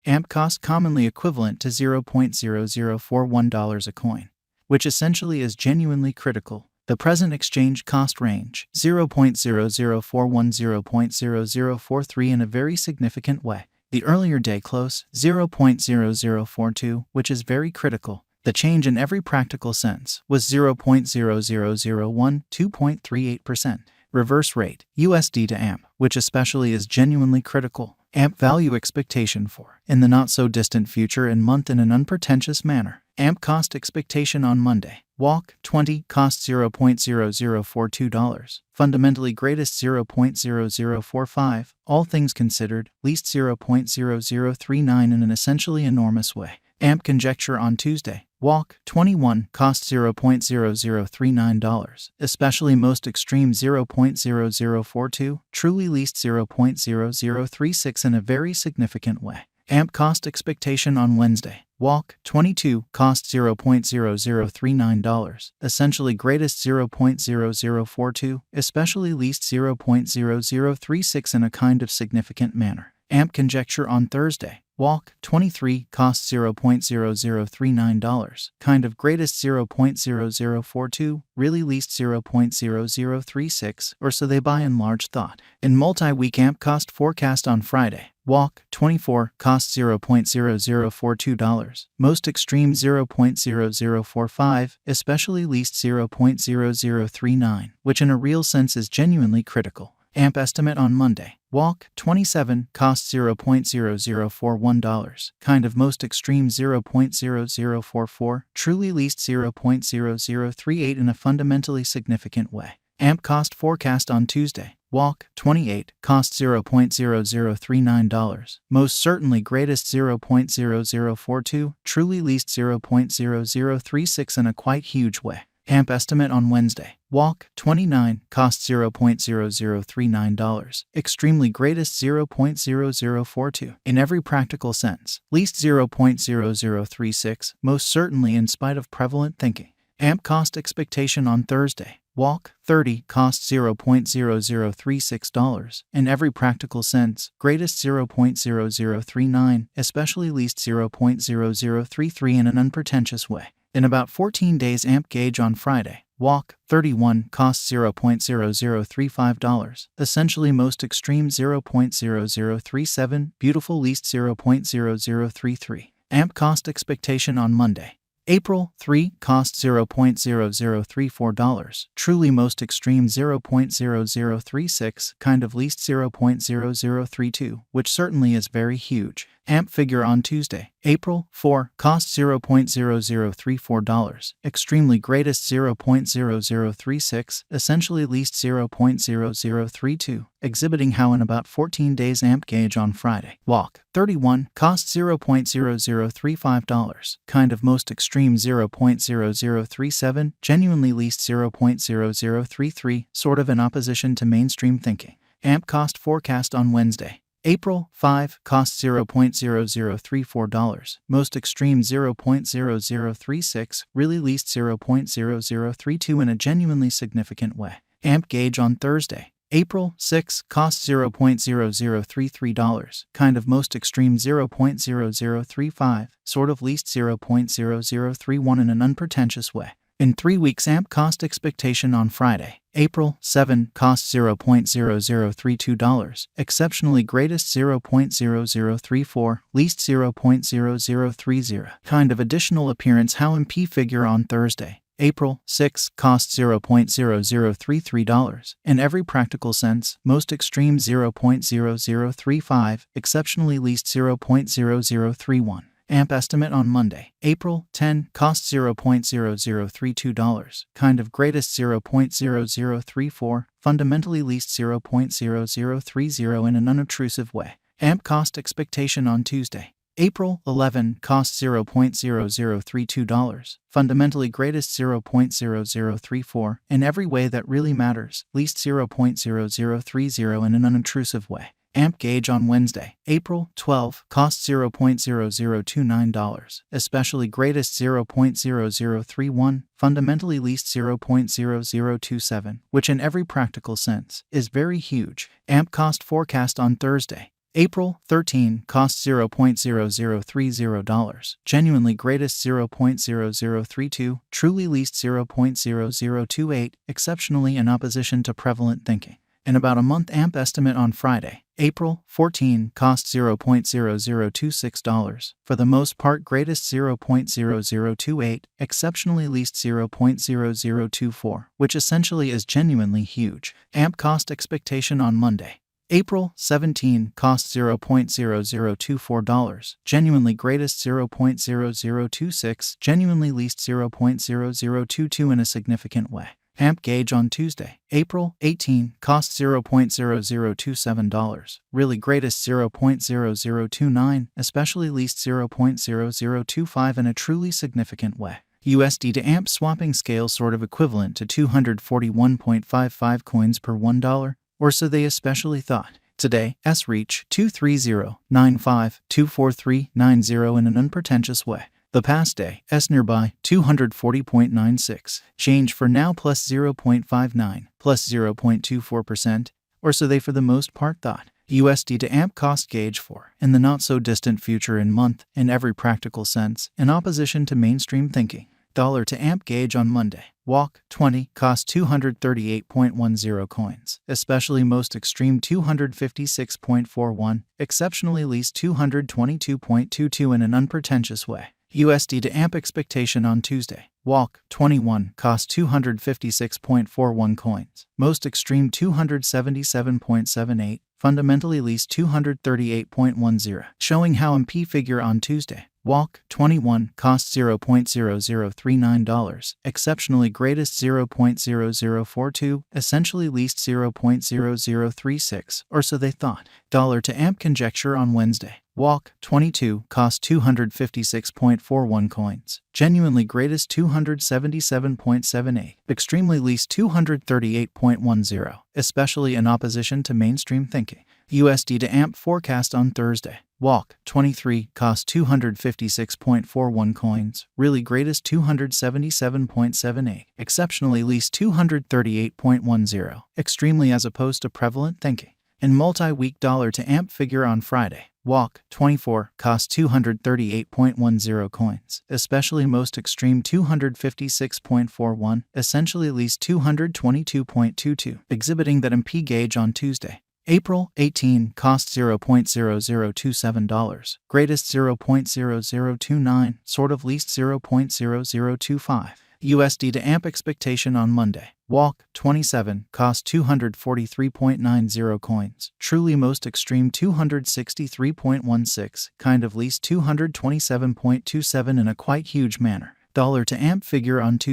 AMP cost commonly equivalent to $0.0041 a coin, which essentially is genuinely critical. The present exchange cost range, 0.0041 0.0043 in a very significant way. The earlier day close, 0.0042, which is very critical. The change in every practical sense was 0.0001, 2.38%. Reverse rate, USD to AMP, which especially is genuinely critical. AMP value expectation for, in the not-so-distant future and month in an unpretentious manner. AMP cost expectation on Monday. Walk, 20, cost $0.0042. Fundamentally greatest 0.0045, all things considered, least 0.0039 in an essentially enormous way. AMP conjecture on Tuesday. Walk, 21, cost $0.0039, especially most extreme 0.0042, truly least 0.0036 in a very significant way. AMP cost expectation on Wednesday. Walk, 22, cost $0.0039, essentially greatest 0.0042, especially least 0.0036 in a kind of significant manner. AMP conjecture on Thursday. Walk, 23, cost $0.0039, kind of greatest 0.0042, really least 0.0036, or so they by and large thought. In multi-week AMP cost forecast on Friday. Walk, 24, cost $0.0042, most extreme 0.0045, especially least 0.0039, which in a real sense is genuinely critical. AMP estimate on Monday. Walk, 27, cost $0.0041, kind of most extreme 0.0044, truly least 0.0038 in a fundamentally significant way. AMP cost forecast on Tuesday. Walk, 28, cost $0.0039, most certainly greatest 0.0042, truly least 0.0036 in a quite huge way. AMP estimate on Wednesday. Walk, 29, cost $0.0039, extremely greatest 0.0042, in every practical sense, least 0.0036, most certainly in spite of prevalent thinking. AMP cost expectation on Thursday. Walk, 30, cost $0.0036, in every practical sense, greatest 0.0039, especially least 0.0033 in an unpretentious way. In about 14 days AMP gauge on Friday. Walk, 31, cost $0.0035, essentially most extreme 0.0037, beautiful least 0.0033. AMP cost expectation on Monday. April, 3, cost $0.0034, truly most extreme 0.0036, kind of least 0.0032, which certainly is very huge. AMP figure on Tuesday. April, 4, cost $0.0034, extremely greatest 0.0036, essentially least 0.0032, exhibiting how in about 14 days AMP gauge on Friday. Walk, 31, cost $0.0035, kind of most extreme 0.0037, genuinely least 0.0033, sort of in opposition to mainstream thinking. AMP cost forecast on Wednesday. April, 5, cost $0.0034, most extreme 0.0036, really least 0.0032 in a genuinely significant way. AMP gauge on Thursday. April, 6, cost $0.0033, kind of most extreme 0.0035, sort of least 0.0031 in an unpretentious way. In 3 weeks AMP cost expectation on Friday. April, 7, cost $0.0032, exceptionally greatest 0.0034, least 0.0030, kind of additional appearance how MP figure on Thursday. April, 6, cost $0.0033, in every practical sense, most extreme 0.0035, exceptionally least 0.0031. AMP estimate on Monday. April, 10, cost $0.0032, kind of greatest 0.0034, fundamentally least 0.0030 in an unobtrusive way. AMP cost expectation on Tuesday. April, 11, cost $0.0032, fundamentally greatest 0.0034, in every way that really matters, least 0.0030 in an unobtrusive way. AMP gauge on Wednesday. April, 12, cost $0.0029, especially greatest 0.0031, fundamentally least 0.0027, which in every practical sense is very huge. AMP cost forecast on Thursday. April 13 cost $0.0030, genuinely greatest $0.0032, truly least $0.0028, exceptionally in opposition to prevalent thinking. In about a month AMP estimate on Friday, April 14 cost $0.0026, for the most part greatest $0.0028, exceptionally least $0.0024, which essentially is genuinely huge. AMP cost expectation on Monday, April 17 cost $0.0024, genuinely greatest $0.0026, genuinely least $0.0022 in a significant way. AMP gauge on Tuesday, April 18 cost $0.0027, really greatest $0.0029, especially least $0.0025 in a truly significant way. USD to AMP swapping scale sort of equivalent to 241.55 coins per $1, or so they especially thought. Today, S reach 230.95-243.90 in an unpretentious way. The past day, S nearby 240.96, change for now plus 0.59, plus 0.24%, or so they for the most part thought. USD to AMP cost gauge for, in the not-so-distant future in month, in every practical sense, in opposition to mainstream thinking. Dollar to AMP gauge on Monday, walk 20 cost 238.10 coins, especially most extreme 256.41, exceptionally least 222.22 in an unpretentious way. USD to AMP expectation on Tuesday, walk 21 cost 256.41 coins, most extreme 277.78, fundamentally least 238.10, showing how MP figure on Tuesday. Walk 21 cost $0.0039, exceptionally greatest $0.0042, essentially least $0.0036, or so they thought. Dollar to AMP conjecture on Wednesday. Walk 22 cost 256.41 coins, genuinely greatest 277.78, extremely least 238.10, especially in opposition to mainstream thinking. USD to AMP forecast on Thursday. Walk 23 cost 256.41 coins, really greatest 277.78, exceptionally least 238.10, extremely as opposed to prevalent thinking. In multi-week dollar to AMP figure on Friday, walk 24 cost 238.10 coins, especially most extreme 256.41, essentially least 222.22, exhibiting that MP gauge on Tuesday. April 18 cost $0.0027, greatest $0.0029, sort of least $0.0025. USD to AMP expectation on Monday. Walk 27 cost 243.90 coins, truly most extreme 263.16, kind of least 227.27 in a quite huge manner. Dollar to AMP figure on Tuesday.